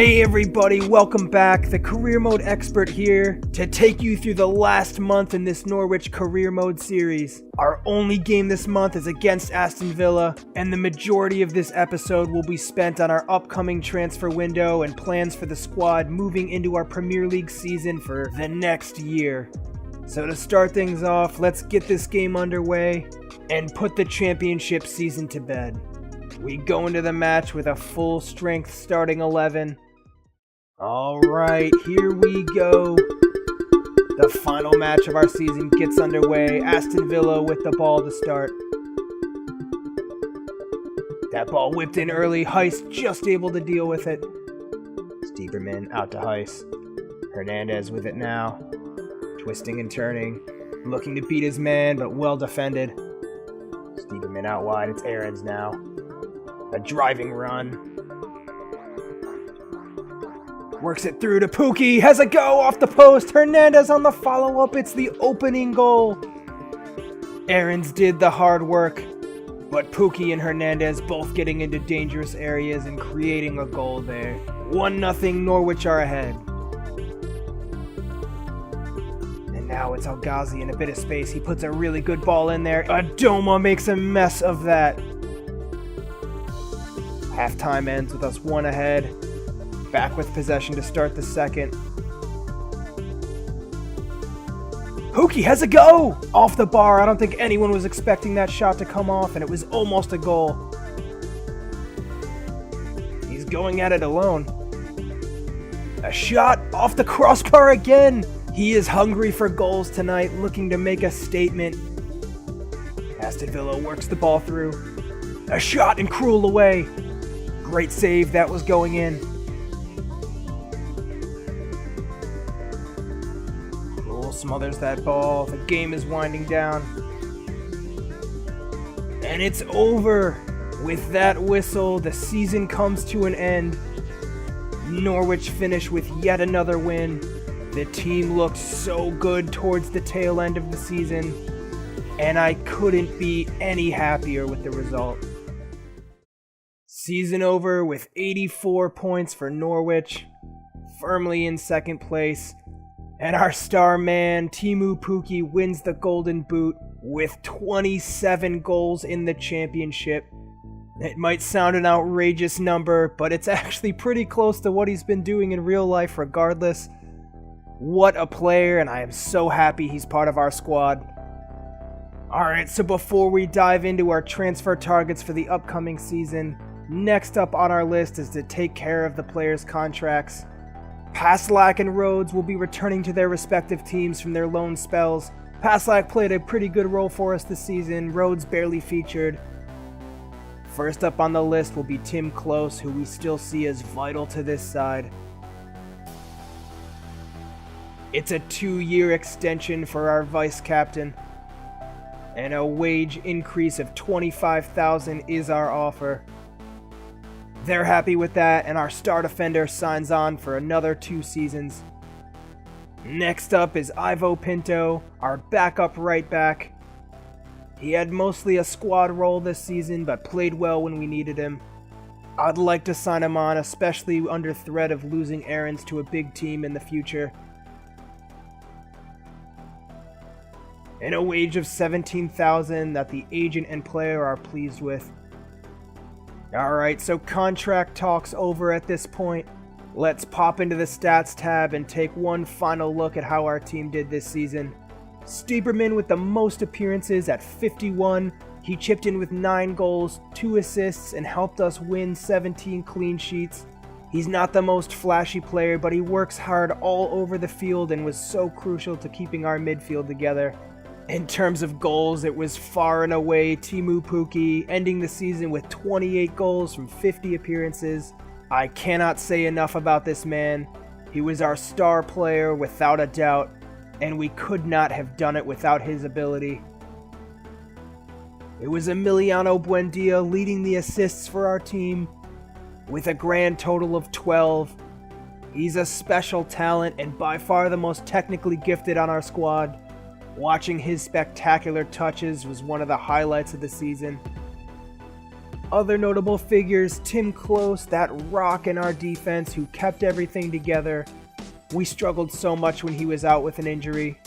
Hey everybody, welcome back. The Career Mode Expert here to take you through the last month in this Norwich Career Mode series. Our only game this month is against Aston Villa, and the majority of this episode will be spent on our upcoming transfer window and plans for the squad moving into our Premier League season for the next year. So to start things off, let's get this game underway and put the championship season to bed. We go into the match with a full-strength starting 11. Alright, here we go. The final match of our season gets underway. Aston Villa with the ball to start. That ball whipped in early. Heist just able to deal with it. Stieberman out to Heist. Hernandez with it now. Twisting and turning. Looking to beat his man, but well defended. Stieberman out wide. It's Aarons now. A driving run. Works it through to Pukki. Has a go off the post. Hernandez on the follow-up. It's the opening goal. Aarons did the hard work, but Pukki and Hernandez both getting into dangerous areas and creating a goal there. 1-0 Norwich are ahead. And now it's El Ghazi in a bit of space. He puts a really good ball in there. Adoma makes a mess of that. Halftime ends with us 1 ahead. Back with possession to start the second. Pukki has a go! Off the bar. I don't think anyone was expecting that shot to come off, and it was almost a goal. He's going at it alone. A shot off the crossbar again! He is hungry for goals tonight, looking to make a statement. Aston Villa works the ball through. A shot and Krul away. Great save, that was going in. Krul smothers that ball. The game is winding down. And it's over. With that whistle, the season comes to an end. Norwich finish with yet another win. The team looked so good towards the tail end of the season, and I couldn't be any happier with the result. Season over with 84 points for Norwich, firmly in second place, and our star man, Teemu Pukki, wins the Golden Boot with 27 goals in the championship. It might sound an outrageous number, but it's actually pretty close to what he's been doing in real life regardless. What a player, and I am so happy he's part of our squad. Alright, so before we dive into our transfer targets for the upcoming season, next up on our list is to take care of the players' contracts. Paslak and Rhodes will be returning to their respective teams from their loan spells. Paslak played a pretty good role for us this season, Rhodes barely featured. First up on the list will be Tim Close, who we still see as vital to this side. It's a 2-year extension for our vice captain, and a wage increase of $25,000 is our offer. They're happy with that, and our star defender signs on for another 2 seasons. Next up is Ivo Pinto, our backup right back. He had mostly a squad role this season, but played well when we needed him. I'd like to sign him on, especially under threat of losing Aarons to a big team in the future. And a wage of $17,000 that the agent and player are pleased with. Alright, so contract talks over at this point. Let's pop into the stats tab and take one final look at how our team did this season. Stieberman with the most appearances at 51. He chipped in with 9 goals, 2 assists, and helped us win 17 clean sheets. He's not the most flashy player, but he works hard all over the field and was so crucial to keeping our midfield together. In terms of goals, it was far and away Teemu Pukki, ending the season with 28 goals from 50 appearances. I cannot say enough about this man. He was our star player without a doubt, and we could not have done it without his ability. It was Emiliano Buendia leading the assists for our team, with a grand total of 12. He's a special talent and by far the most technically gifted on our squad. Watching his spectacular touches was one of the highlights of the season. Other notable figures, Tim Close, that rock in our defense who kept everything together. We struggled so much when he was out with an injury.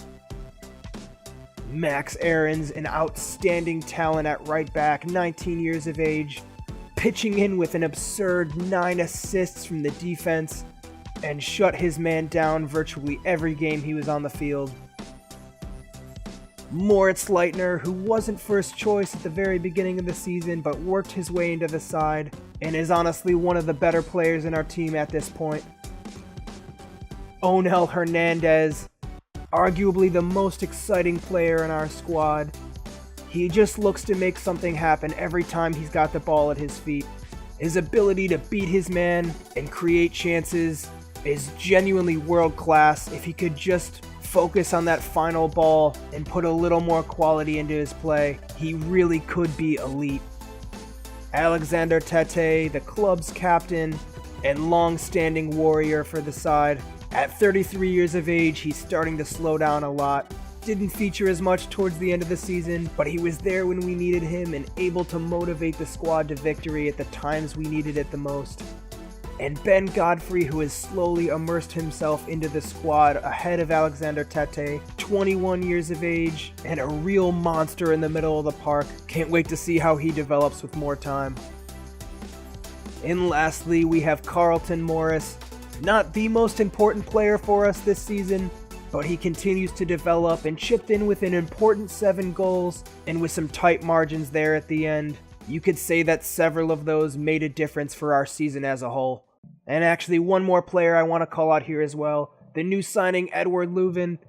Max Aarons, an outstanding talent at right back, 19 years of age, pitching in with an absurd 9 assists from the defense and shut his man down virtually every game he was on the field. Moritz Leitner, who wasn't first choice at the very beginning of the season but worked his way into the side and is honestly one of the better players in our team at this point. Onel Hernandez, arguably the most exciting player in our squad. He just looks to make something happen every time he's got the ball at his feet. His ability to beat his man and create chances is genuinely world class. If he could just focus on that final ball and put a little more quality into his play, he really could be elite. Alexander Tete, the club's captain and long-standing warrior for the side. At 33 years of age, he's starting to slow down a lot. Didn't feature as much towards the end of the season, but he was there when we needed him and able to motivate the squad to victory at the times we needed it the most. And Ben Godfrey, who has slowly immersed himself into the squad ahead of Alexander Tete, 21 years of age, and a real monster in the middle of the park. Can't wait to see how he develops with more time. And lastly, we have Carlton Morris. Not the most important player for us this season, but he continues to develop and chipped in with an important 7 goals and with some tight margins there at the end. You could say that several of those made a difference for our season as a whole. And actually, one more player I want to call out here as well. The new signing, Edward Leuven.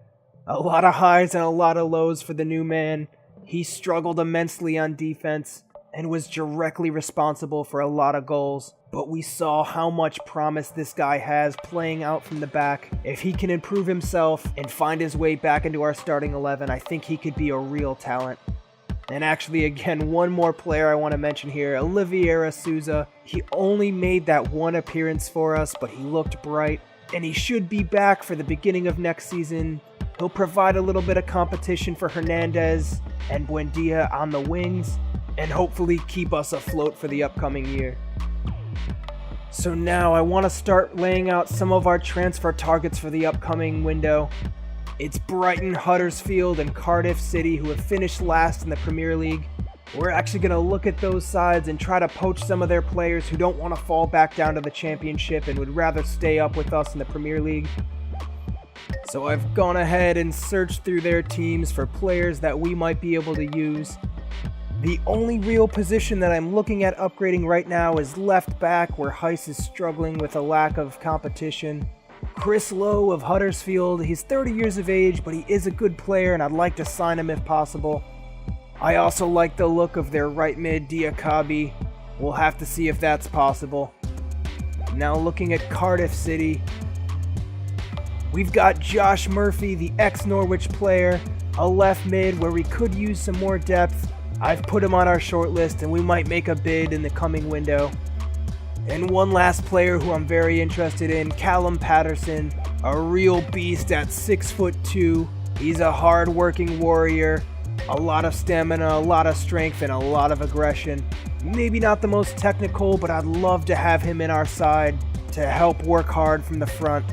A lot of highs and a lot of lows for the new man. He struggled immensely on defense and was directly responsible for a lot of goals. But we saw how much promise this guy has playing out from the back. If he can improve himself and find his way back into our starting 11, I think he could be a real talent. And actually, again, one more player I want to mention here, Oliveira Souza. He only made that one appearance for us, but he looked bright, and he should be back for the beginning of next season. He'll provide a little bit of competition for Hernandez and Buendia on the wings, and hopefully keep us afloat for the upcoming year. So now I want to start laying out some of our transfer targets for the upcoming window. It's Brighton, Huddersfield, and Cardiff City who have finished last in the Premier League. We're actually going to look at those sides and try to poach some of their players who don't want to fall back down to the Championship and would rather stay up with us in the Premier League. So I've gone ahead and searched through their teams for players that we might be able to use. The only real position that I'm looking at upgrading right now is left back, where Heiss is struggling with a lack of competition. Chris Lowe of Huddersfield, he's 30 years of age, but he is a good player and I'd like to sign him if possible. I also like the look of their right mid, Diakabi. We'll have to see if that's possible. Now looking at Cardiff City, we've got Josh Murphy, the ex-Norwich player, a left mid where we could use some more depth. I've put him on our short list and we might make a bid in the coming window. And one last player who I'm very interested in, Callum Patterson, a real beast at 6'2". He's a hard-working warrior, a lot of stamina, a lot of strength, and a lot of aggression. Maybe not the most technical, but I'd love to have him in our side to help work hard from the front.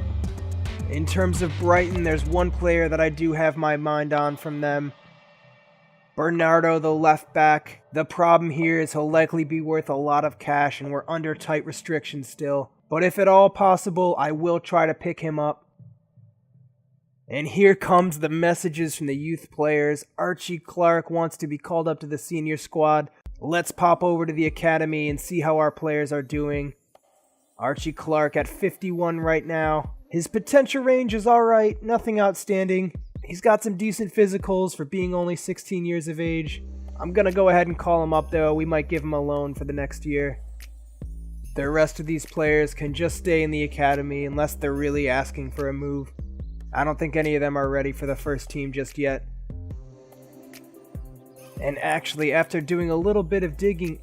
In terms of Brighton, there's one player that I do have my mind on from them. Bernardo, the left back. The problem here is he'll likely be worth a lot of cash and we're under tight restrictions still. But if at all possible, I will try to pick him up. And here comes the messages from the youth players. Archie Clark wants to be called up to the senior squad. Let's pop over to the academy and see how our players are doing. Archie Clark at 51 right now. His potential range is alright, nothing outstanding. He's got some decent physicals for being only 16 years of age. I'm going to go ahead and call him up though. We might give him a loan for the next year. The rest of these players can just stay in the academy unless they're really asking for a move. I don't think any of them are ready for the first team just yet. And actually, after doing a little bit of digging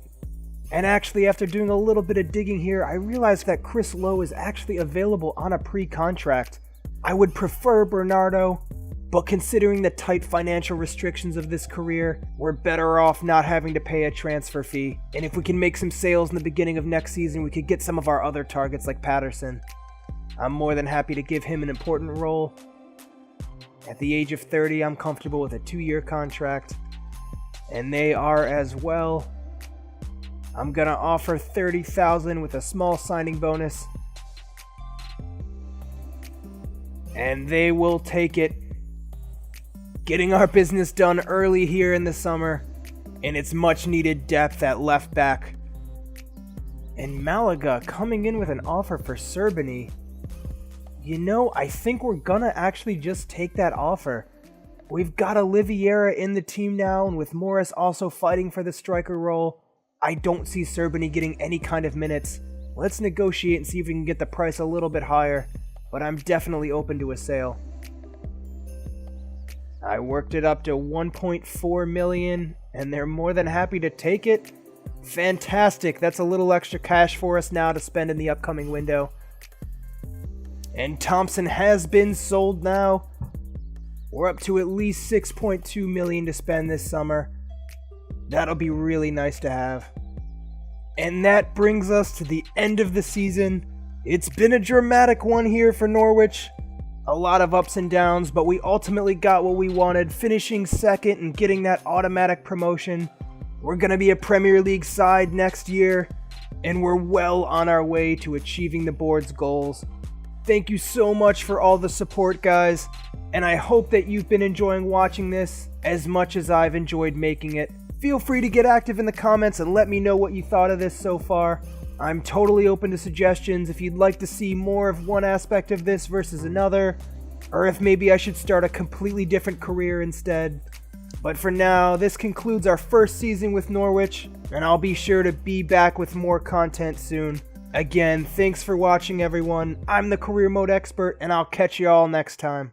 here, I realized that Chris Lowe is actually available on a pre-contract. I would prefer Bernardo, But considering the tight financial restrictions of this career, we're better off not having to pay a transfer fee. And if we can make some sales in the beginning of next season, we could get some of our other targets like Patterson. I'm more than happy to give him an important role. At the age of 30, I'm comfortable with a 2-year contract. And they are as well. I'm gonna offer $30,000 with a small signing bonus. And they will take it. Getting our business done early here in the summer, and it's much needed depth at left back. And Malaga coming in with an offer for Serbany. You know, I think we're gonna actually just take that offer. We've got Oliveira in the team now, and with Morris also fighting for the striker role, I don't see Serbany getting any kind of minutes. Let's negotiate and see if we can get the price a little bit higher, but I'm definitely open to a sale. I worked it up to 1.4 million, and they're more than happy to take it. Fantastic, that's a little extra cash for us now to spend in the upcoming window. And Thompson has been sold now. We're up to at least 6.2 million to spend this summer. That'll be really nice to have. And that brings us to the end of the season. It's been a dramatic one here for Norwich. A lot of ups and downs, but we ultimately got what we wanted, finishing second and getting that automatic promotion. We're going to be a Premier League side next year, and we're well on our way to achieving the board's goals. Thank you so much for all the support, guys, and I hope that you've been enjoying watching this as much as I've enjoyed making it. Feel free to get active in the comments and let me know what you thought of this so far. I'm totally open to suggestions if you'd like to see more of one aspect of this versus another, or if maybe I should start a completely different career instead. But for now, this concludes our first season with Norwich, and I'll be sure to be back with more content soon. Again, thanks for watching everyone. I'm the Career Mode Expert, and I'll catch you all next time.